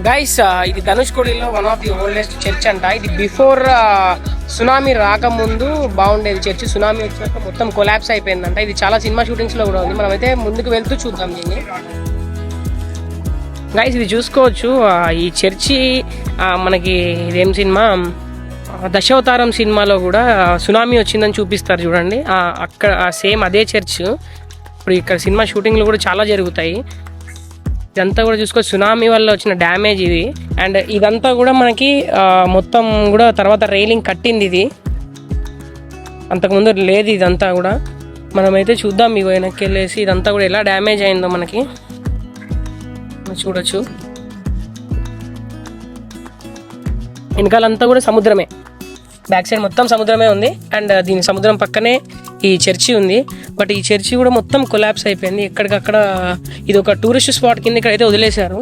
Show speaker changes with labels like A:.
A: Guys ఇది ధనుష్కోడిలో one of the oldest church అంట. ఇది బిఫోర్ సునామీ రాకముందు బాగుండేది చర్చ్. సునామీ వచ్చినాక మొత్తం కొలాప్స్ అయిపోయిందంట. ఇది చాలా సినిమా షూటింగ్స్ లో కూడా ఉంది. మనమైతే ముందుకు వెళ్తూ చూద్దాం దీన్ని. గైస్ ఇది చూసుకోవచ్చు. ఈ చర్చి మనకి ఇదేం సినిమా, దశావతారం సినిమాలో కూడా సునామీ వచ్చిందని చూపిస్తారు చూడండి. అక్కడ సేమ్ అదే చర్చ్. ఇప్పుడు ఇక్కడ సినిమా షూటింగ్లు కూడా చాలా జరుగుతాయి. ఇదంతా కూడా చూసుకోవచ్చు, సునామీ వల్ల వచ్చిన డ్యామేజ్ ఇది. అండ్ ఇదంతా కూడా మనకి మొత్తం కూడా తర్వాత రైలింగ్ కట్టింది. ఇది అంతకుముందు లేదు ఇదంతా కూడా. మనమైతే చూద్దాం ఇవి వెనక్కి వెళ్ళేసి ఇదంతా కూడా ఎలా డ్యామేజ్ అయిందో మనకి చూడొచ్చు. వెనకాలంతా కూడా సముద్రమే, బ్యాక్ సైడ్ మొత్తం సముద్రమే ఉంది. అండ్ దీని సముద్రం పక్కనే ఈ చర్చి ఉంది. బట్ ఈ చర్చి కూడా మొత్తం కొలాప్స్ అయిపోయింది. ఎక్కడికక్కడ ఇది ఒక టూరిస్ట్ స్పాట్ కింద ఇక్కడైతే వదిలేశారు.